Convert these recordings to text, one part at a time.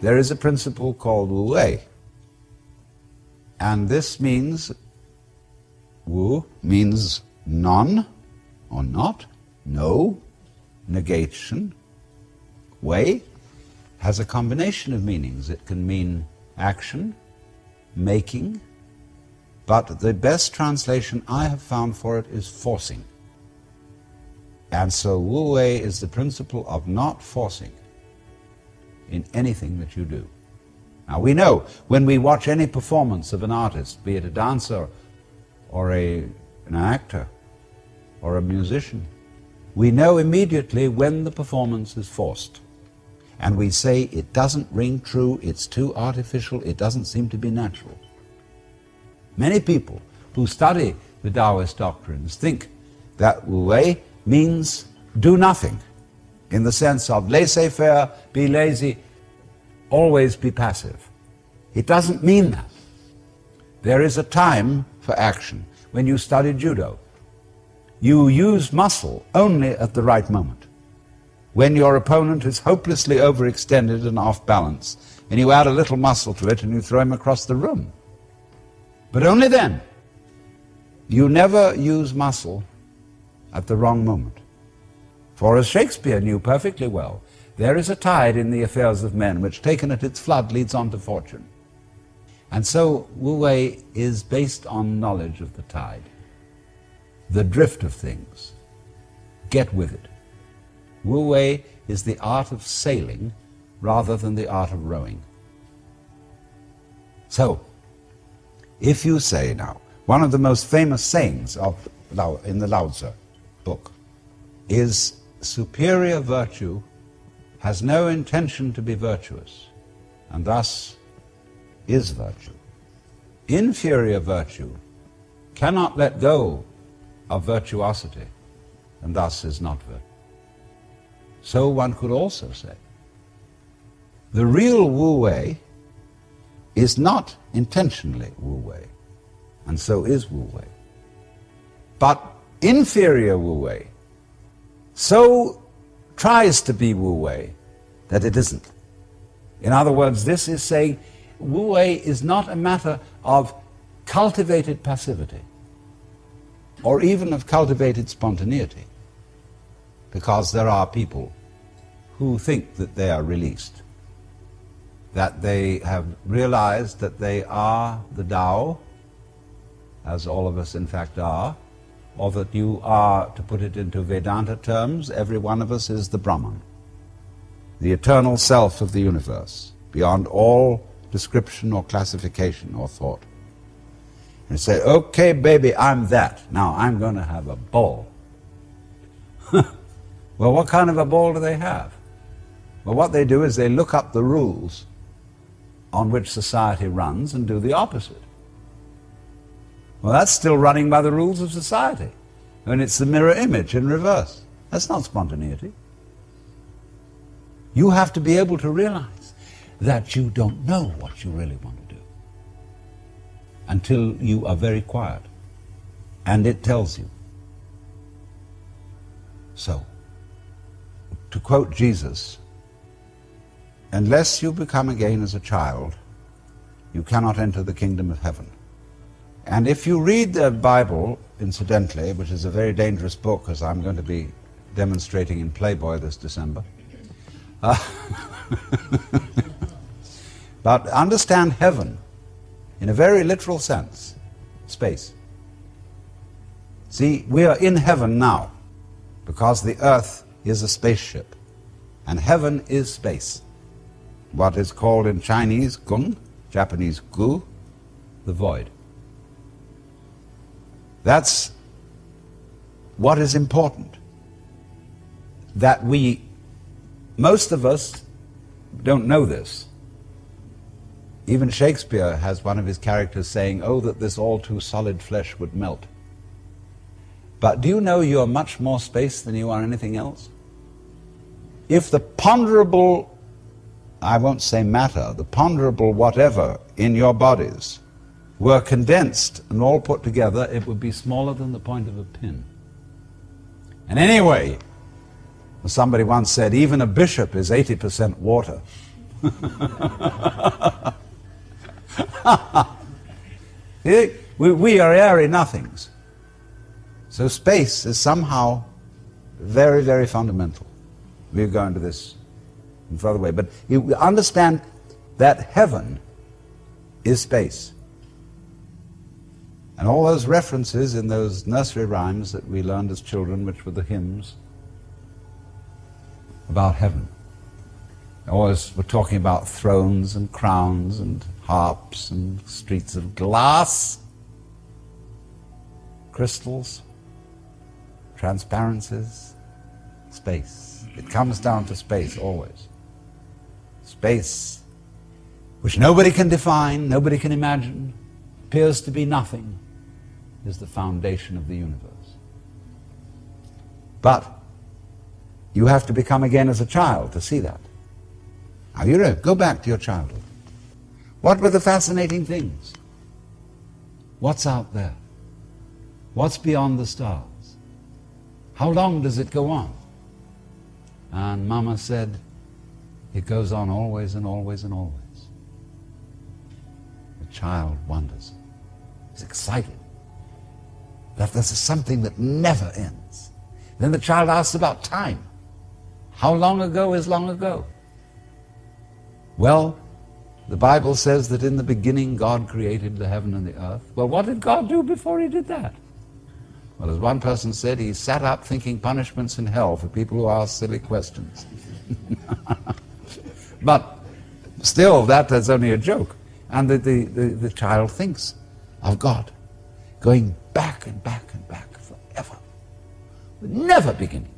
there is a principle called Wu Wei. And this means, Wu means none or not, no, negation. Wei has a combination of meanings. It can mean action, making, but the best translation I have found for it is forcing. And so Wu Wei is the principle of not forcing in anything that you do. Now we know when we watch any performance of an artist, be it a dancer or an actor or a musician, we know immediately when the performance is forced. And we say it doesn't ring true, it's too artificial, it doesn't seem to be natural. Many people who study the Taoist doctrines think that Wu Wei means do nothing, in the sense of laissez-faire, be lazy, always be passive. It doesn't mean that. There is a time for action. When you study judo, you use muscle only at the right moment. When your opponent is hopelessly overextended and off balance, and you add a little muscle to it and you throw him across the room. But only then. You never use muscle at the wrong moment. For as Shakespeare knew perfectly well, there is a tide in the affairs of men which, taken at its flood, leads on to fortune. And so Wu Wei is based on knowledge of the tide, the drift of things. Get with it. Wu Wei is the art of sailing rather than the art of rowing. So, if you say now, one of the most famous sayings in the Lao Tzu book is, superior virtue has no intention to be virtuous, and thus is virtue. Inferior virtue cannot let go of virtuosity, and thus is not virtue. So one could also say, the real Wu Wei is not intentionally Wu Wei, and so is Wu Wei. But inferior Wu Wei so tries to be Wu Wei that it isn't. In other words, this is saying Wu Wei is not a matter of cultivated passivity or even of cultivated spontaneity, because there are people who think that they are released, that they have realized that they are the Tao, as all of us in fact are, or that you are, to put it into Vedanta terms, every one of us is the Brahman, the eternal self of the universe, beyond all description or classification or thought. And say, okay, baby, I'm that. Now I'm going to have a ball. Well, what kind of a ball do they have? Well, what they do is they look up the rules on which society runs and do the opposite. Well, that's still running by the rules of society. And it's the mirror image in reverse. That's not spontaneity. You have to be able to realize that you don't know what you really want to do until you are very quiet and it tells you. So, to quote Jesus, unless you become again as a child, you cannot enter the kingdom of heaven. And if you read the Bible, incidentally, which is a very dangerous book, as I'm going to be demonstrating in Playboy this December, but understand heaven in a very literal sense, space. See, we are in heaven now because the earth is a spaceship and heaven is space. What is called in Chinese Gung, Japanese Gu, the void. That's what is important. That most of us don't know this. Even Shakespeare has one of his characters saying, oh, that this all too solid flesh would melt. But do you know you are much more space than you are anything else? If the ponderable, I won't say matter, the ponderable whatever in your bodies were condensed and all put together, it would be smaller than the point of a pin. And anyway, as somebody once said, even a bishop is 80% water. We are airy nothings. So space is somehow very, very fundamental. We'll go into this in further way. But you understand that heaven is space. And all those references in those nursery rhymes that we learned as children, which were the hymns about heaven, always were talking about thrones and crowns and harps and streets of glass, crystals, transparencies, space. It comes down to space always. Space, which nobody can define, nobody can imagine, appears to be nothing, is the foundation of the universe. But you have to become again as a child to see that. Now you know, go back to your childhood. What were the fascinating things? What's out there? What's beyond the stars? How long does it go on? And Mama said, it goes on always and always and always. The child wonders. He's excited that this is something that never ends. Then the child asks about time. How long ago is long ago? Well, the Bible says that in the beginning God created the heaven and the earth. Well, what did God do before he did that? Well, as one person said, he sat up thinking punishments in hell for people who ask silly questions. But still, that is only a joke. And the child thinks of God going back and back and back forever, with never beginning.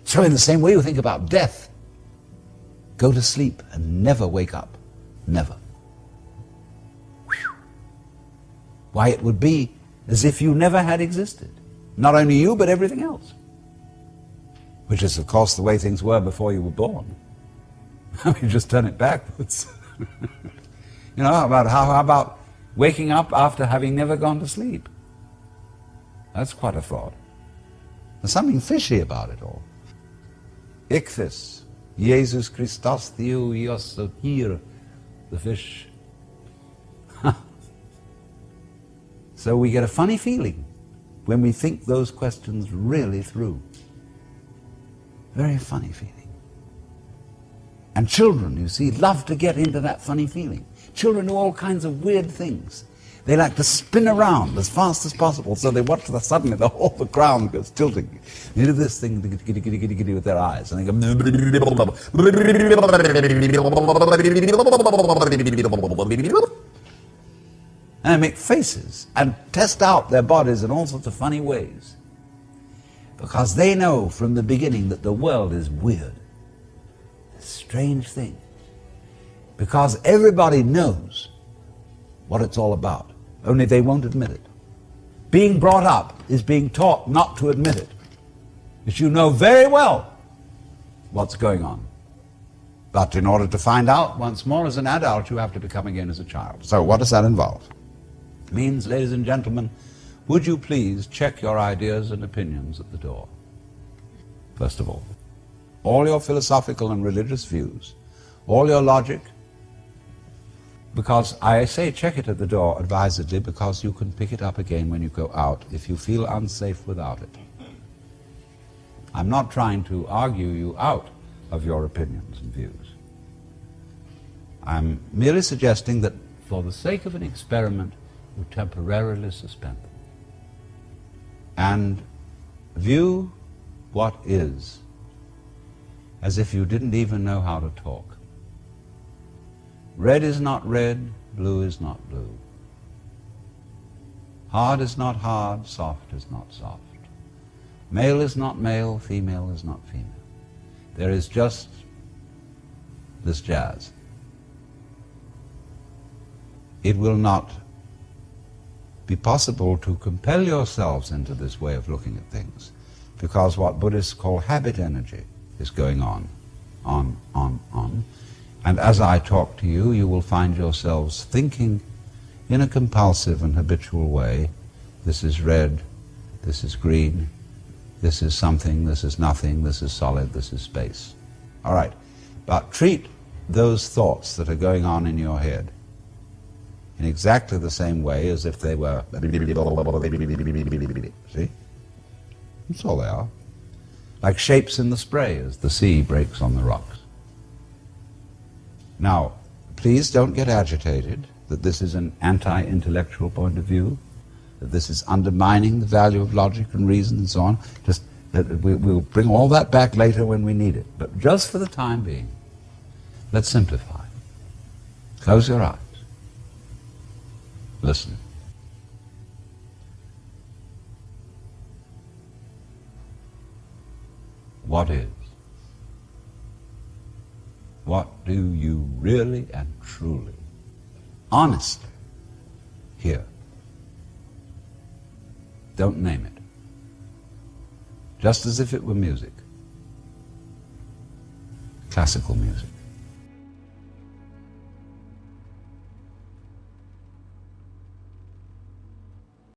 So in the same way you think about death, go to sleep and never wake up. Never. Whew. Why, it would be as if you never had existed. Not only you, but everything else. Which is, of course, the way things were before you were born. I mean, just turn it backwards. You know, how about waking up after having never gone to sleep? That's quite a thought. There's something fishy about it all. Ichthys, Jesus Christos Theo Iosso here, the fish. So we get a funny feeling when we think those questions really through. Very funny feeling. And children, you see, love to get into that funny feeling. Children do all kinds of weird things. They like to spin around as fast as possible, so they watch suddenly the whole ground goes tilting. They do this thing with their eyes, and they go and they make faces and test out their bodies in all sorts of funny ways, because they know from the beginning that the world is weird, a strange thing, because everybody knows what it's all about, only they won't admit it. Being brought up is being taught not to admit it, because you know very well what's going on. But in order to find out once more as an adult, you have to become again as a child. So what does that involve? It means, ladies and gentlemen, would you please check your ideas and opinions at the door? First of all your philosophical and religious views, all your logic, because I say check it at the door advisedly, because you can pick it up again when you go out if you feel unsafe without it. I'm not trying to argue you out of your opinions and views. I'm merely suggesting that for the sake of an experiment, you temporarily suspend them and view what is as if you didn't even know how to talk. Red is not red, blue is not blue. Hard is not hard, soft is not soft. Male is not male, female is not female. There is just this jazz. It will not be possible to compel yourselves into this way of looking at things, because what Buddhists call habit energy is going on. And as I talk to you, you will find yourselves thinking in a compulsive and habitual way, this is red, this is green, this is something, this is nothing, this is solid, this is space. All right, but treat those thoughts that are going on in your head in exactly the same way as if they were... See? That's all they are. Like shapes in the spray as the sea breaks on the rocks. Now, please don't get agitated that this is an anti-intellectual point of view, that this is undermining the value of logic and reason and so on. Just that we'll bring all that back later when we need it. But just for the time being, let's simplify. Close your eyes. Listen. What is? What do you really and truly, honestly, hear? Don't name it. Just as if it were music. Classical music.